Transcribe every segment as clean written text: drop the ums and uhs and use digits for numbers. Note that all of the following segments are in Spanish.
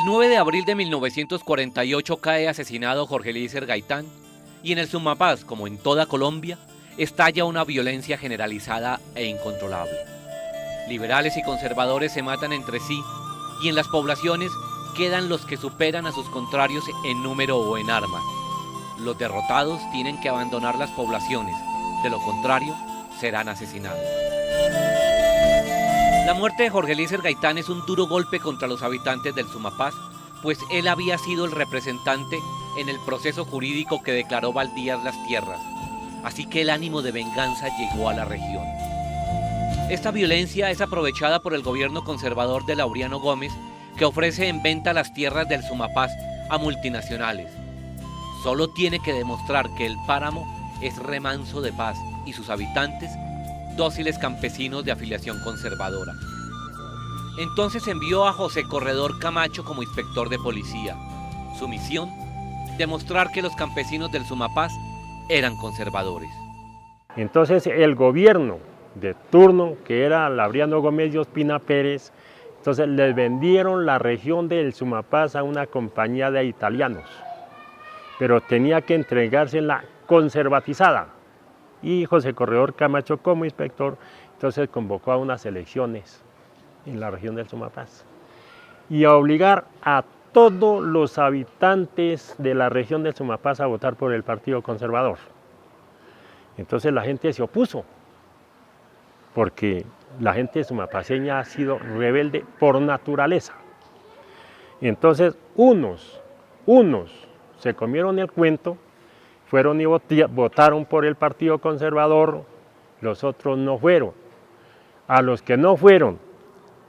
El 9 de abril de 1948 cae asesinado Jorge Eliezer Gaitán y en el Sumapaz, como en toda Colombia, estalla una violencia generalizada e incontrolable. Liberales y conservadores se matan entre sí y en las poblaciones quedan los que superan a sus contrarios en número o en armas. Los derrotados tienen que abandonar las poblaciones, de lo contrario serán asesinados. La muerte de Jorge Eliezer Gaitán es un duro golpe contra los habitantes del Sumapaz, pues él había sido el representante en el proceso jurídico que declaró baldías las tierras, así que el ánimo de venganza llegó a la región. Esta violencia es aprovechada por el gobierno conservador de Laureano Gómez, que ofrece en venta las tierras del Sumapaz a multinacionales. Solo tiene que demostrar que el páramo es remanso de paz y sus habitantes dóciles campesinos de afiliación conservadora. Entonces envió a José Corredor Camacho como inspector de policía. Su misión, demostrar que los campesinos del Sumapaz eran conservadores. Entonces el gobierno de turno, que era Laureano Gómez y Ospina Pérez, entonces les vendieron la región del Sumapaz a una compañía de italianos, pero tenía que entregársela conservatizada. Y José Corredor Camacho, como inspector, entonces convocó a unas elecciones en la región del Sumapaz y a obligar a todos los habitantes de la región del Sumapaz a votar por el Partido Conservador. Entonces la gente se opuso, porque la gente sumapaceña ha sido rebelde por naturaleza. Entonces unos se comieron el cuento, fueron y votaron por el Partido Conservador, los otros no fueron. A los que no fueron,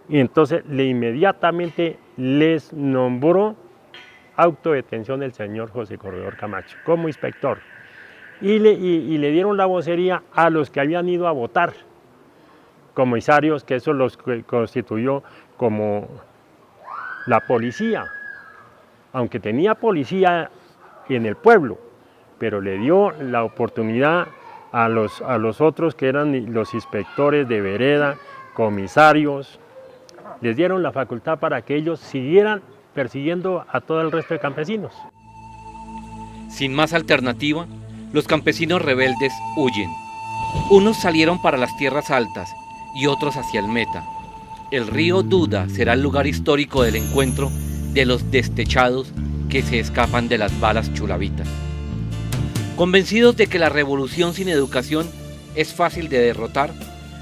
y entonces inmediatamente les nombró autodetención el señor José Corredor Camacho como inspector. Y le dieron la vocería a los que habían ido a votar, comisarios, que eso los constituyó como la policía, aunque tenía policía en el pueblo, pero le dio la oportunidad a los otros que eran los inspectores de vereda, comisarios, les dieron la facultad para que ellos siguieran persiguiendo a todo el resto de campesinos. Sin más alternativa, los campesinos rebeldes huyen. Unos salieron para las tierras altas y otros hacia el Meta. El río Duda será el lugar histórico del encuentro de los destechados que se escapan de las balas chulavitas. Convencidos de que la revolución sin educación es fácil de derrotar,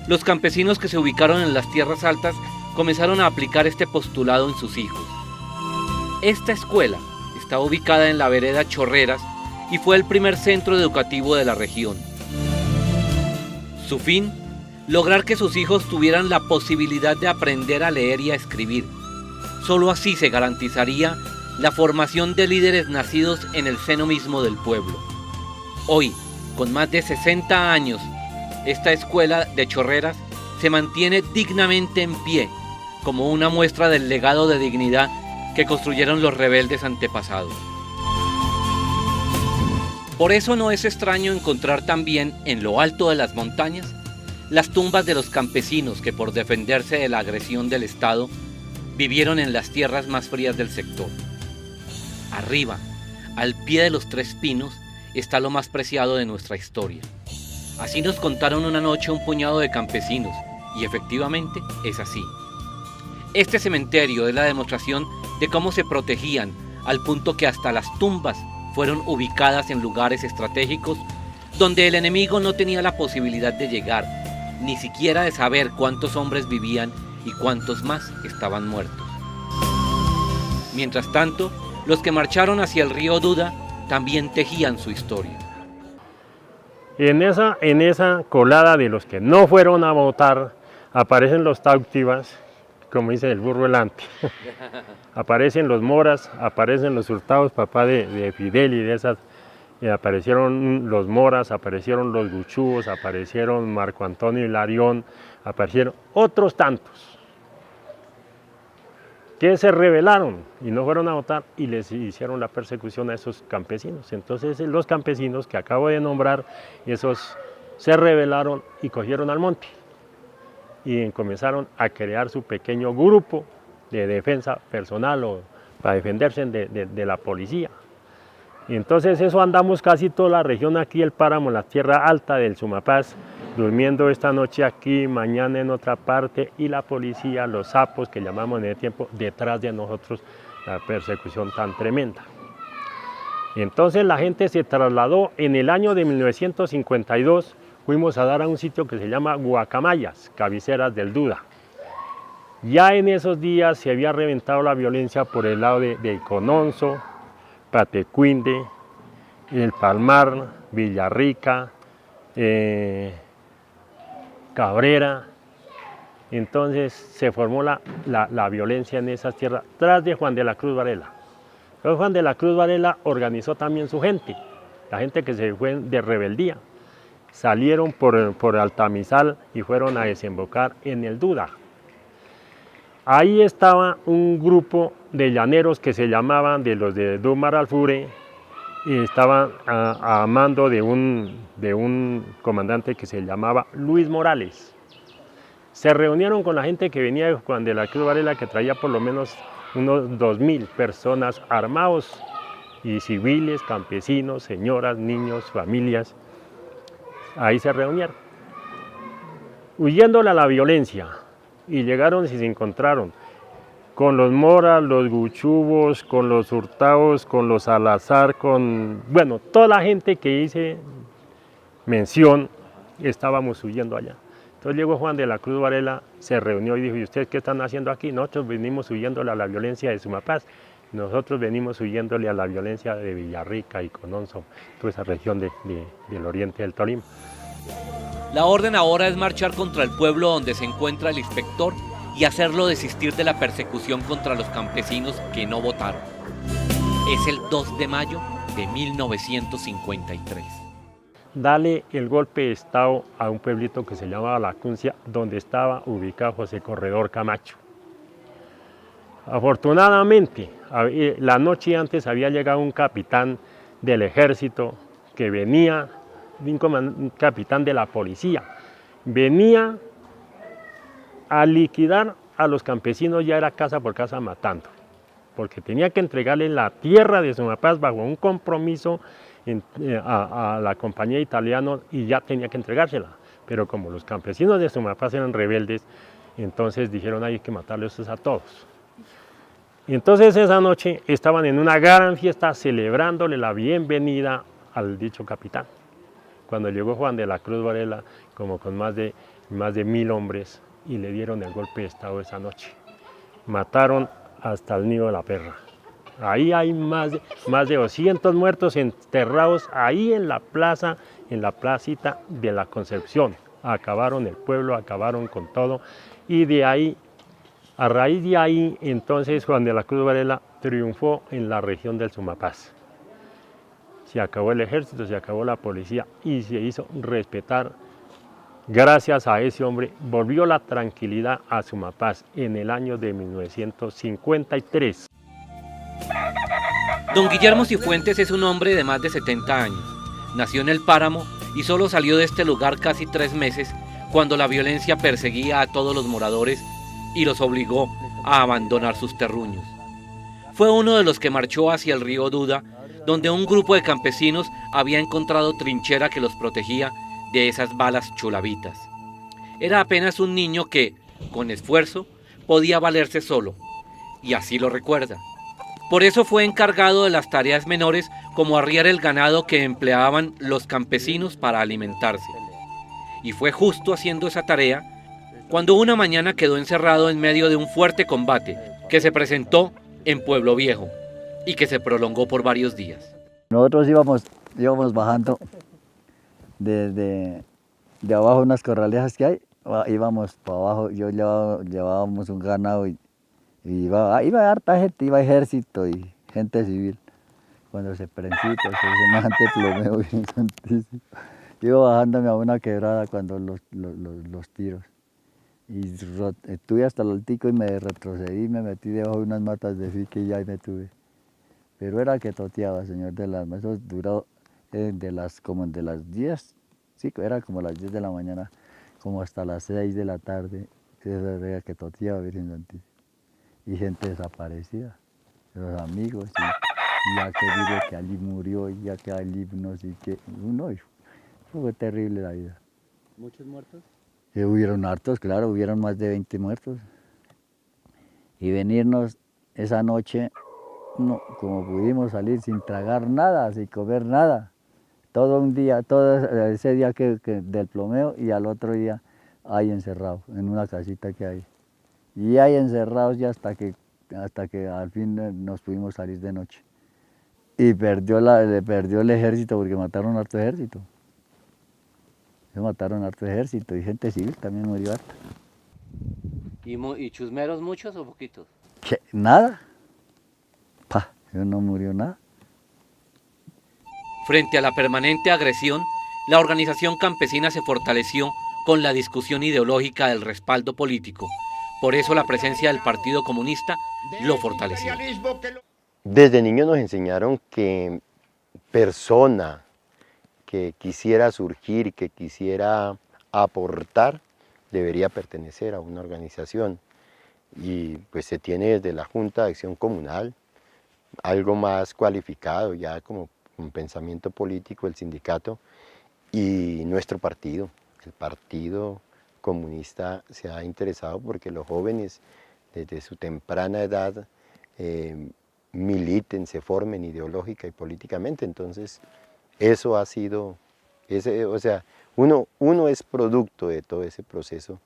los campesinos que se ubicaron en las tierras altas comenzaron a aplicar este postulado en sus hijos. Esta escuela está ubicada en la vereda Chorreras y fue el primer centro educativo de la región. Su fin, lograr que sus hijos tuvieran la posibilidad de aprender a leer y a escribir. Solo así se garantizaría la formación de líderes nacidos en el seno mismo del pueblo. Hoy, con más de 60 años, esta escuela de Chorreras se mantiene dignamente en pie, como una muestra del legado de dignidad que construyeron los rebeldes antepasados. Por eso no es extraño encontrar también en lo alto de las montañas las tumbas de los campesinos que por defenderse de la agresión del Estado vivieron en las tierras más frías del sector. Arriba, al pie de los Tres Pinos, está lo más preciado de nuestra historia. Así nos contaron una noche un puñado de campesinos, y efectivamente es así. Este cementerio es la demostración de cómo se protegían, al punto que hasta las tumbas fueron ubicadas en lugares estratégicos donde el enemigo no tenía la posibilidad de llegar, ni siquiera de saber cuántos hombres vivían y cuántos más estaban muertos. Mientras tanto, los que marcharon hacia el río Duda también tejían su historia. En esa colada de los que no fueron a votar, aparecen los Táutivas, como dice el burro delante. Aparecen los Moras, aparecen los Hurtados, papá de Fidel y de esas. Aparecieron los Moras, aparecieron los Guchúos, aparecieron Marco Antonio Hilarión, aparecieron otros tantos que se rebelaron y no fueron a votar y les hicieron la persecución a esos campesinos. Entonces los campesinos que acabo de nombrar, esos se rebelaron y cogieron al monte y comenzaron a crear su pequeño grupo de defensa personal o para defenderse de la policía. Y entonces eso andamos casi toda la región aquí, el páramo, la tierra alta del Sumapaz, durmiendo esta noche aquí, mañana en otra parte, y la policía, los sapos que llamamos en ese tiempo, detrás de nosotros, la persecución tan tremenda. Entonces la gente se trasladó en el año de 1952, fuimos a dar a un sitio que se llama Guacamayas, cabeceras del Duda. Ya en esos días se había reventado la violencia por el lado de Icononso, Patecuinde, El Palmar, Villarrica, Cabrera. Entonces se formó la violencia en esas tierras tras de Juan de la Cruz Varela. Entonces Juan de la Cruz Varela organizó también su gente, la gente que se fue de rebeldía. Salieron por Altamizal y fueron a desembocar en el Duda. Ahí estaba un grupo de llaneros que se llamaban de los de Dumar Alfure y estaban a mando de un comandante que se llamaba Luis Morales. Se reunieron con la gente que venía de Juan de la Cruz Varela, que traía por lo menos unos 2000 personas armados y civiles, campesinos, señoras, niños, familias. Ahí se reunieron, huyéndole a la violencia. Y llegaron y se encontraron con los Moras, los Guchubos, con los Hurtados, con los Salazar, bueno, toda la gente que hice mención, estábamos huyendo allá. Entonces llegó Juan de la Cruz Varela, se reunió y dijo: ¿y ustedes qué están haciendo aquí? Nosotros venimos huyéndole a la violencia de Sumapaz, nosotros venimos huyéndole a la violencia de Villarrica y Cononso, toda esa región del oriente del Tolima. La orden ahora es marchar contra el pueblo donde se encuentra el inspector y hacerlo desistir de la persecución contra los campesinos que no votaron. Es el 2 de mayo de 1953. Dale el golpe de estado a un pueblito que se llamaba La Cuncia, donde estaba ubicado José Corredor Camacho. Afortunadamente, la noche antes había llegado un capitán del ejército que venía, un capitán de la policía, venía a liquidar a los campesinos, ya era casa por casa matando, porque tenía que entregarle la tierra de Sumapaz bajo un compromiso a la compañía italiana y ya tenía que entregársela. Pero como los campesinos de Sumapaz eran rebeldes, entonces dijeron: hay que matarlos a todos. Y entonces esa noche estaban en una gran fiesta celebrándole la bienvenida al dicho capitán. Cuando llegó Juan de la Cruz Varela, como con más de 1000 hombres, y le dieron el golpe de estado esa noche. Mataron hasta el nido de la perra. Ahí hay más de 200 muertos enterrados ahí en la plaza, en la placita de la Concepción. Acabaron el pueblo, acabaron con todo, y de ahí, a raíz de ahí, entonces Juan de la Cruz Varela triunfó en la región del Sumapaz. Se acabó el ejército, se acabó la policía y se hizo respetar. Gracias a ese hombre volvió la tranquilidad a Sumapaz en el año de 1953. Don Guillermo Cifuentes es un hombre de más de 70 años. Nació en el Páramo y solo salió de este lugar casi 3 meses cuando la violencia perseguía a todos los moradores y los obligó a abandonar sus terruños. Fue uno de los que marchó hacia el río Duda, donde un grupo de campesinos había encontrado trinchera que los protegía de esas balas chulavitas. Era apenas un niño que, con esfuerzo, podía valerse solo, y así lo recuerda. Por eso fue encargado de las tareas menores, como arriar el ganado que empleaban los campesinos para alimentarse. Y fue justo haciendo esa tarea cuando una mañana quedó encerrado en medio de un fuerte combate que se presentó en Pueblo Viejo y que se prolongó por varios días. Nosotros íbamos bajando de abajo unas corralejas que hay, íbamos para abajo, llevábamos un ganado y iba harta gente, iba ejército y gente civil. Cuando se prensito, semejante plomeo bien santísimo. Iba bajándome a una quebrada cuando los tiros. Y estuve hasta el altico y me retrocedí, me metí debajo de unas matas de fique y ahí me tuve. Pero era que toteaba, señor del alma. Eso duró como de las 10, sí, era como las 10 de la mañana, como hasta las 6 de la tarde. Eso era que toteaba, Virgen Santísima. Y gente desaparecida. los amigos, y ya que digo que Ali murió, y ya que Ali no sé qué, no, fue terrible la vida. ¿Muchos muertos? Hubieron hartos, claro, hubieron más de 20 muertos. Y venirnos esa noche, no, como pudimos salir sin tragar nada, sin comer nada. Todo un día, todo ese día del plomeo y al otro día ahí encerrados, en una casita que hay. Y ahí encerrados ya hasta que al fin nos pudimos salir de noche. Y perdió el ejército porque mataron harto ejército. Se mataron harto ejército y gente civil también murió harta. ¿Y chusmeros muchos o poquitos? ¿Qué? Nada. No murió nada. Frente a la permanente agresión, la organización campesina se fortaleció con la discusión ideológica del respaldo político. Por eso la presencia del Partido Comunista lo fortaleció. Desde niños nos enseñaron que persona que quisiera surgir, que quisiera aportar, debería pertenecer a una organización. Y pues se tiene desde la Junta de Acción Comunal, algo más cualificado ya como un pensamiento político, el sindicato, y nuestro partido. El Partido Comunista se ha interesado porque los jóvenes desde su temprana edad militen, se formen ideológica y políticamente. Entonces eso ha sido, o sea, uno es producto de todo ese proceso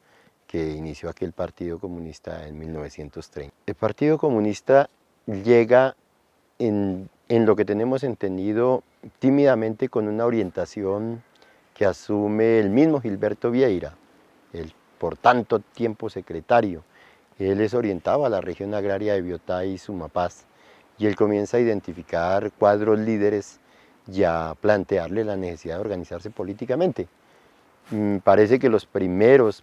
que inició aquel Partido Comunista en 1930. El Partido Comunista llega en lo que tenemos entendido tímidamente con una orientación que asume el mismo Gilberto Vieira, el por tanto tiempo secretario. Él es orientado a la región agraria de Biotá y Sumapaz, y él comienza a identificar cuadros líderes y a plantearle la necesidad de organizarse políticamente. Parece que los primeros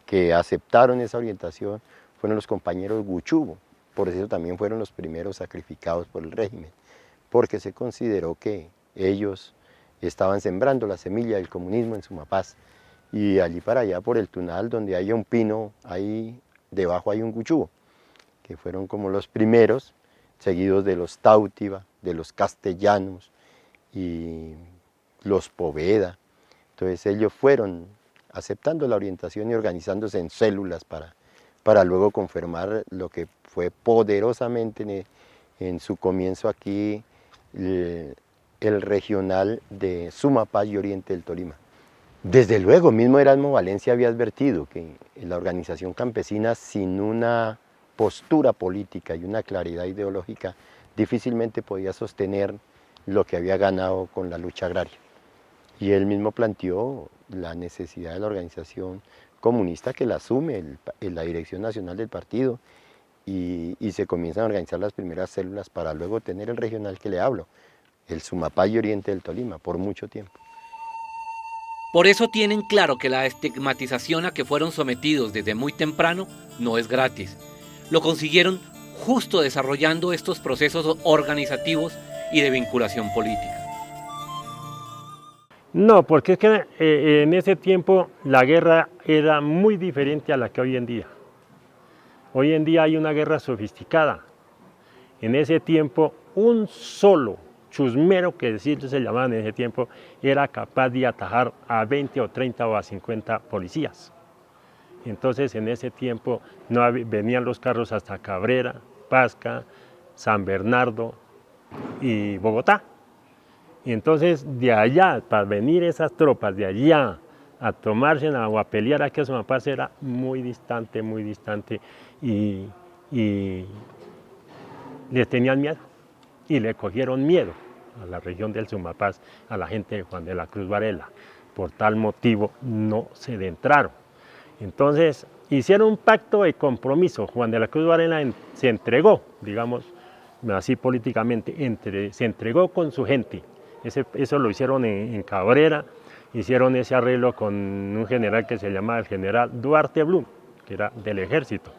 que aceptaron esa orientación fueron los compañeros Guchubo, por eso también fueron los primeros sacrificados por el régimen, porque se consideró que ellos estaban sembrando la semilla del comunismo en Sumapaz, y allí para allá por el Tunal, donde hay un pino, ahí debajo hay un Guchubo, que fueron como los primeros, seguidos de los Tautiva, de los Castellanos y los Poveda. Entonces ellos fueron aceptando la orientación y organizándose en células para luego confirmar lo que fue poderosamente en su comienzo aquí el regional de Sumapaz y Oriente del Tolima. Desde luego, mismo Erasmo Valencia había advertido que la organización campesina sin una postura política y una claridad ideológica difícilmente podía sostener lo que había ganado con la lucha agraria. Y él mismo planteó la necesidad de la organización comunista que la asume la dirección nacional del partido y se comienzan a organizar las primeras células para luego tener el regional que le hablo, el Sumapaz y Oriente del Tolima, por mucho tiempo. Por eso tienen claro que la estigmatización a que fueron sometidos desde muy temprano no es gratis. Lo consiguieron justo desarrollando estos procesos organizativos y de vinculación política. No, porque es que en ese tiempo la guerra era muy diferente a la que hoy en día. Hoy en día hay una guerra sofisticada. En ese tiempo un solo chusmero, que decir se llamaba en ese tiempo, era capaz de atajar a 20 o 30 o a 50 policías. Entonces en ese tiempo venían los carros hasta Cabrera, Pasca, San Bernardo y Bogotá. Y entonces de allá, para venir esas tropas de allá a tomarse o a pelear aquí a Sumapaz era muy distante y les tenían miedo y le cogieron miedo a la región del Sumapaz, a la gente de Juan de la Cruz Varela. Por tal motivo no se adentraron. Entonces hicieron un pacto de compromiso. Juan de la Cruz Varela se entregó, digamos así políticamente, se entregó con su gente. Eso lo hicieron en Cabrera, hicieron ese arreglo con un general que se llamaba el general Duarte Blum, que era del ejército.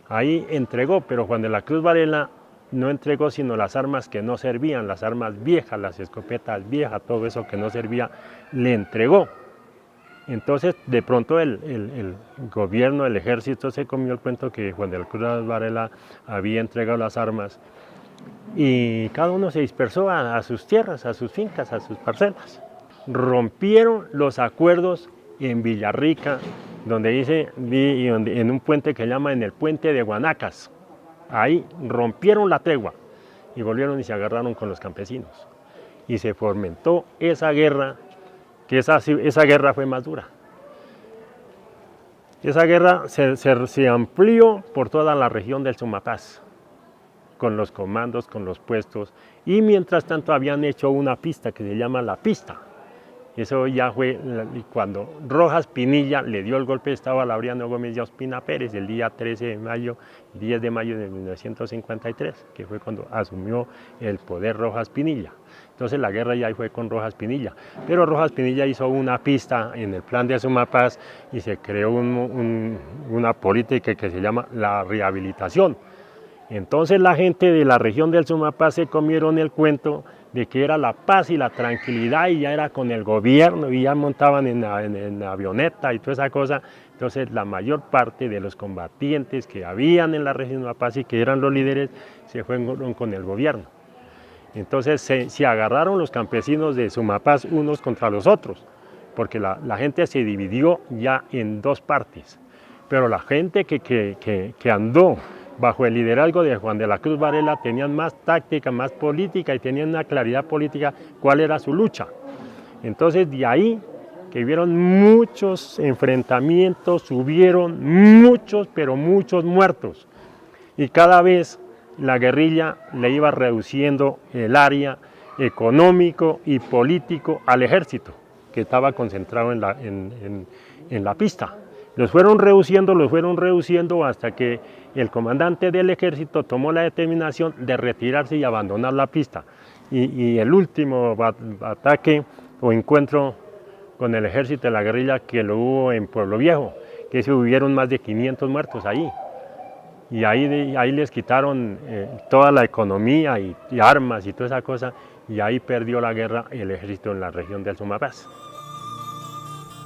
Ahí entregó, pero Juan de la Cruz Varela no entregó sino las armas que no servían, las armas viejas, las escopetas viejas, todo eso que no servía, le entregó. Entonces, de pronto el gobierno, el ejército se comió el cuento que Juan de la Cruz Varela había entregado las armas y cada uno se dispersó a sus tierras, a sus fincas, a sus parcelas. Rompieron los acuerdos en Villarrica, donde dice, en un puente que llaman el puente de Guanacas. Ahí rompieron la tregua y volvieron y se agarraron con los campesinos. Y se fomentó esa guerra, que esa guerra fue más dura. Esa guerra se amplió por toda la región del Sumapaz, con los comandos, con los puestos, y mientras tanto habían hecho una pista que se llama la pista. Eso ya fue cuando Rojas Pinilla le dio el golpe, estaba Laureano Gómez y Ospina Pérez el día 10 de mayo de 1953, que fue cuando asumió el poder Rojas Pinilla. Entonces la guerra ya fue con Rojas Pinilla, pero Rojas Pinilla hizo una pista en el plan de Sumapaz y se creó una política que se llama la rehabilitación. Entonces la gente de la región del Sumapaz se comieron el cuento de que era la paz y la tranquilidad y ya era con el gobierno y ya montaban en avioneta y toda esa cosa. Entonces la mayor parte de los combatientes que habían en la región del Sumapaz y que eran los líderes se fueron con el gobierno. Entonces se agarraron los campesinos de Sumapaz unos contra los otros, porque la gente se dividió ya en dos partes. Pero la gente que andó bajo el liderazgo de Juan de la Cruz Varela tenían más táctica, más política y tenían una claridad política cuál era su lucha. Entonces de ahí que hubieron muchos enfrentamientos, hubieron muchos, pero muchos muertos. Y cada vez la guerrilla le iba reduciendo el área económico y político al ejército, que estaba concentrado en la pista. Los fueron reduciendo hasta que el comandante del ejército tomó la determinación de retirarse y abandonar la pista. Y el último ataque o encuentro con el ejército de la guerrilla que lo hubo en Pueblo Viejo, que se hubieron más de 500 muertos ahí. Y ahí les quitaron toda la economía y armas y toda esa cosa, y ahí perdió la guerra el ejército en la región del Sumapaz.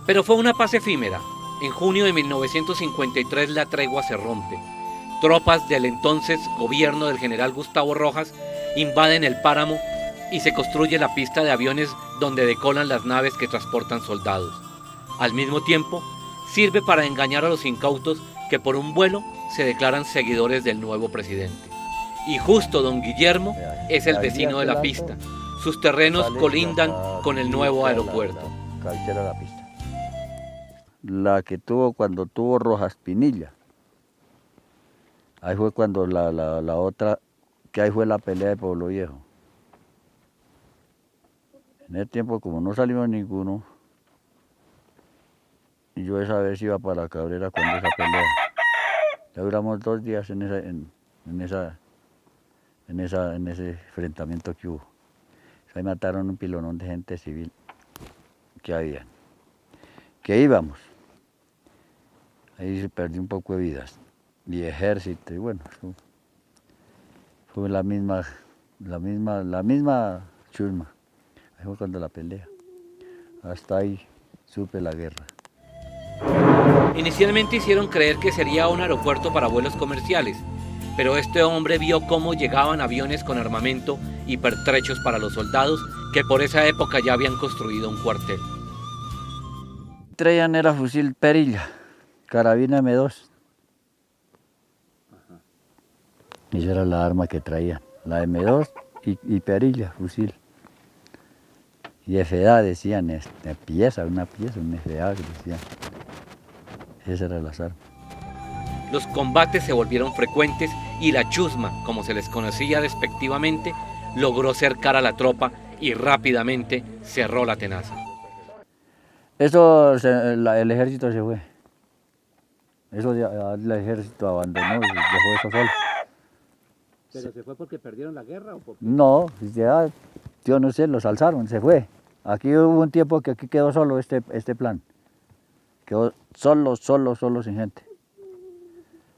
Pero fue una paz efímera. En junio de 1953 la tregua se rompe. Tropas del entonces gobierno del general Gustavo Rojas invaden el páramo y se construye la pista de aviones donde decolan las naves que transportan soldados. Al mismo tiempo, sirve para engañar a los incautos que por un vuelo se declaran seguidores del nuevo presidente. Y justo don Guillermo es el vecino de la pista. Sus terrenos colindan con el nuevo aeropuerto. Cabecera de la pista. La que tuvo cuando tuvo Rojas Pinilla. Ahí fue cuando la otra, que ahí fue la pelea de Pueblo Viejo. En ese tiempo, como no salimos ninguno, y yo esa vez iba para la Cabrera cuando esa pelea. Ya duramos 2 días en ese enfrentamiento que hubo. Ahí mataron un pilonón de gente civil que había, que íbamos. Ahí se perdió un poco de vidas, y ejército, y bueno, fue la misma chusma. Ahí fue cuando la pelea. Hasta ahí supe la guerra. Inicialmente hicieron creer que sería un aeropuerto para vuelos comerciales, pero este hombre vio cómo llegaban aviones con armamento y pertrechos para los soldados que por esa época ya habían construido un cuartel. Traían era fusil perilla, carabina M2. Esa era la arma que traían, la M2 y perilla, fusil. Y FA decían, una pieza, un FA que decían. Esas eran las armas. Los combates se volvieron frecuentes y la chusma, como se les conocía despectivamente, logró cercar a la tropa y rápidamente cerró la tenaza. El ejército se fue. El ejército abandonó y dejó eso solo. ¿Pero se fue porque perdieron la guerra o por qué? No, ya, yo no sé, los alzaron, se fue. Aquí hubo un tiempo que aquí quedó solo este plan. Quedó solo, sin gente.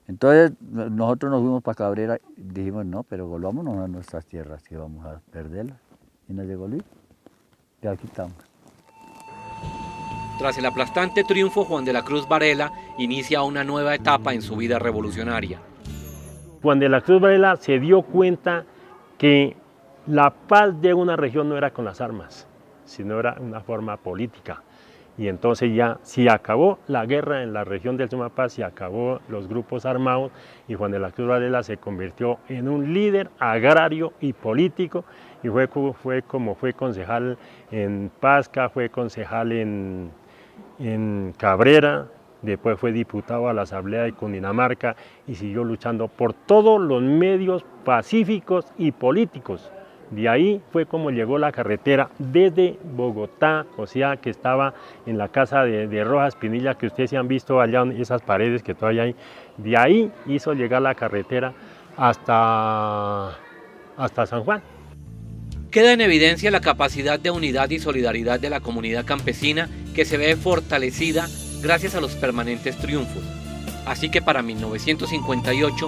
Entonces nosotros nos fuimos para Cabrera y dijimos, no, pero volvámonos a nuestras tierras, que vamos a perderlas. Y nos devolvimos. Y aquí estamos. Tras el aplastante triunfo, Juan de la Cruz Varela inicia una nueva etapa en su vida revolucionaria. Juan de la Cruz Varela se dio cuenta que la paz de una región no era con las armas, sino era una forma política. Y entonces ya se acabó la guerra en la región del Sumapaz, se acabó los grupos armados y Juan de la Cruz Varela se convirtió en un líder agrario y político y fue concejal en Pasca, fue concejal en Cabrera, después fue diputado a la Asamblea de Cundinamarca y siguió luchando por todos los medios pacíficos y políticos. De ahí fue como llegó la carretera desde Bogotá, o sea que estaba en la casa de Rojas Pinilla, que ustedes se han visto allá en esas paredes que todavía hay. De ahí hizo llegar la carretera hasta San Juan. Queda en evidencia la capacidad de unidad y solidaridad de la comunidad campesina que se ve fortalecida gracias a los permanentes triunfos. Así que para 1958,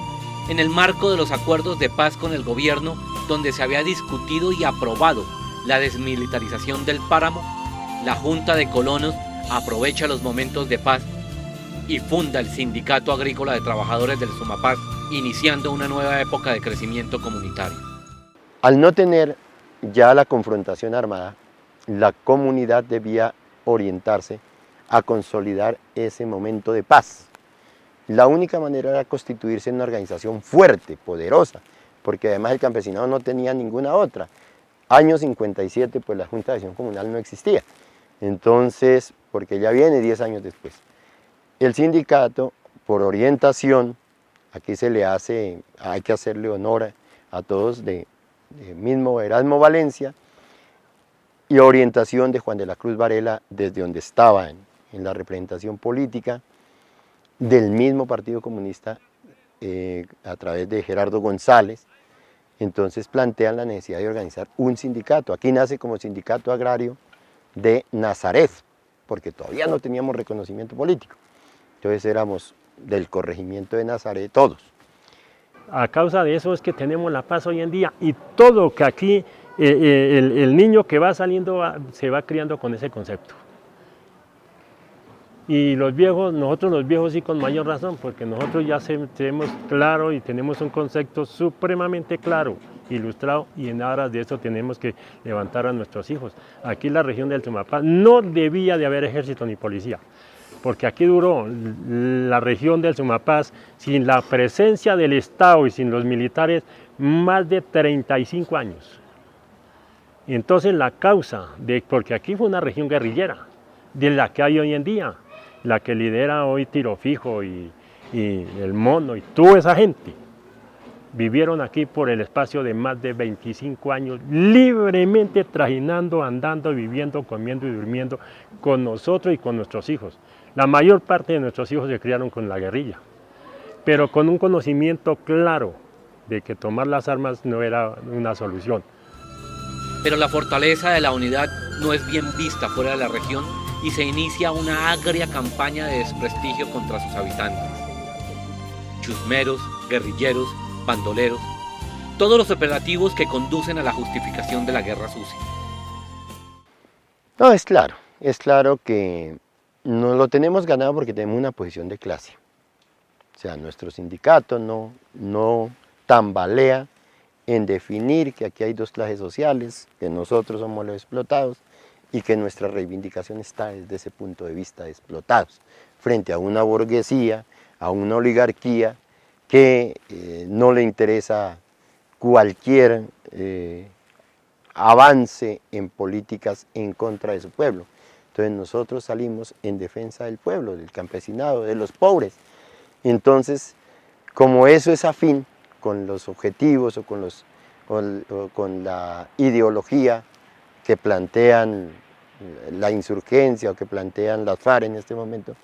en el marco de los acuerdos de paz con el gobierno, donde se había discutido y aprobado la desmilitarización del páramo, la Junta de Colonos aprovecha los momentos de paz y funda el Sindicato Agrícola de Trabajadores del Sumapaz, iniciando una nueva época de crecimiento comunitario. Al no tener ya la confrontación armada, la comunidad debía orientarse a consolidar ese momento de paz. La única manera era constituirse en una organización fuerte, poderosa, porque además el campesinado no tenía ninguna otra. Año 57, pues la Junta de Acción Comunal no existía. Entonces, porque ya viene 10 años después. El sindicato, por orientación, aquí hay que hacerle honor a todos de mismo Erasmo Valencia, y orientación de Juan de la Cruz Varela desde donde estaba en la representación política del mismo Partido Comunista a través de Gerardo González. Entonces plantean la necesidad de organizar un sindicato. Aquí nace como Sindicato Agrario de Nazaret, porque todavía no teníamos reconocimiento político. Entonces éramos del corregimiento de Nazaret todos. A causa de eso es que tenemos la paz hoy en día y todo que aquí el niño que va saliendo se va criando con ese concepto. Y los viejos, nosotros los viejos sí con mayor razón, porque nosotros ya tenemos claro y tenemos un concepto supremamente claro, ilustrado, y en aras de eso tenemos que levantar a nuestros hijos. Aquí en la región del Sumapaz no debía de haber ejército ni policía, porque aquí duró la región del Sumapaz sin la presencia del Estado y sin los militares más de 35 años. Y entonces la causa, porque aquí fue una región guerrillera, de la que hay hoy en día, la que lidera hoy Tiro Fijo y el Mono y toda esa gente, vivieron aquí por el espacio de más de 25 años, libremente trajinando, andando, viviendo, comiendo y durmiendo con nosotros y con nuestros hijos. La mayor parte de nuestros hijos se criaron con la guerrilla, pero con un conocimiento claro de que tomar las armas no era una solución. Pero la fortaleza de la unidad no es bien vista fuera de la región y se inicia una agria campaña de desprestigio contra sus habitantes. Chusmeros, guerrilleros, bandoleros, todos los operativos que conducen a la justificación de la guerra sucia. No, es claro que no lo tenemos ganado porque tenemos una posición de clase. O sea, nuestro sindicato no tambalea en definir que aquí hay dos clases sociales, que nosotros somos los explotados y que nuestra reivindicación está desde ese punto de vista de explotados, frente a una burguesía, a una oligarquía que no le interesa cualquier avance en políticas en contra de su pueblo. Entonces nosotros salimos en defensa del pueblo, del campesinado, de los pobres. Entonces, como eso es afín con los objetivos o con la ideología que plantean la insurgencia o que plantean las FARC en este momento,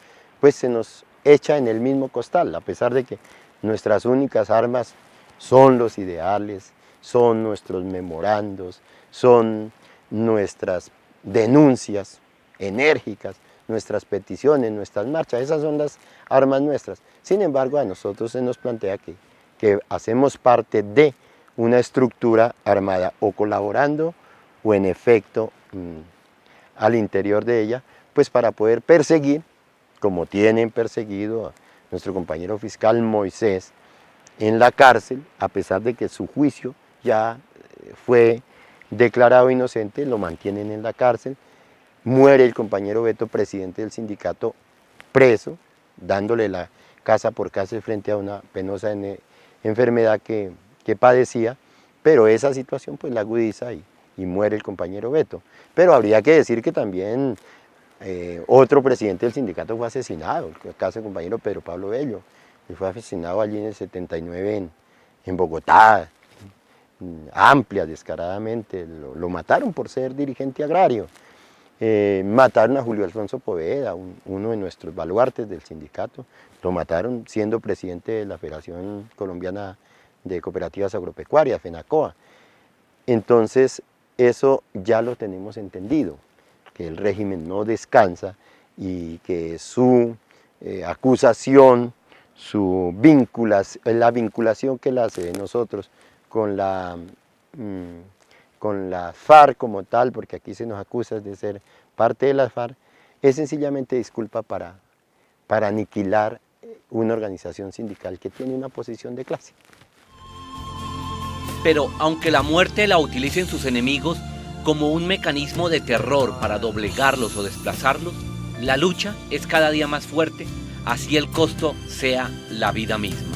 pues se nos echa en el mismo costal, a pesar de que nuestras únicas armas son los ideales, son nuestros memorandos, son nuestras denuncias enérgicas, nuestras peticiones, nuestras marchas, esas son las armas nuestras. Sin embargo, a nosotros se nos plantea que hacemos parte de una estructura armada, o colaborando, o en efecto al interior de ella, pues para poder perseguir, como tienen perseguido a nuestro compañero fiscal Moisés en la cárcel, a pesar de que su juicio ya fue declarado inocente, lo mantienen en la cárcel. Muere el compañero Beto, presidente del sindicato, preso, dándole la casa por cárcel frente a una penosa enfermedad que padecía, pero esa situación pues la agudiza y muere el compañero Beto. Pero habría que decir que también otro presidente del sindicato fue asesinado, el caso del compañero Pedro Pablo Bello, y fue asesinado allí en el 79 en Bogotá, amplia, descaradamente, lo mataron por ser dirigente agrario. Mataron a Julio Alfonso Poveda, uno de nuestros baluartes del sindicato, lo mataron siendo presidente de la Federación Colombiana de Cooperativas Agropecuarias, FENACOA. Entonces, eso ya lo tenemos entendido, que el régimen no descansa y que su acusación, la vinculación que la hace de nosotros con la FARC como tal, porque aquí se nos acusa de ser parte de la FARC, es sencillamente disculpa para aniquilar una organización sindical que tiene una posición de clase. Pero aunque la muerte la utilicen sus enemigos como un mecanismo de terror para doblegarlos o desplazarlos, la lucha es cada día más fuerte, así el costo sea la vida misma.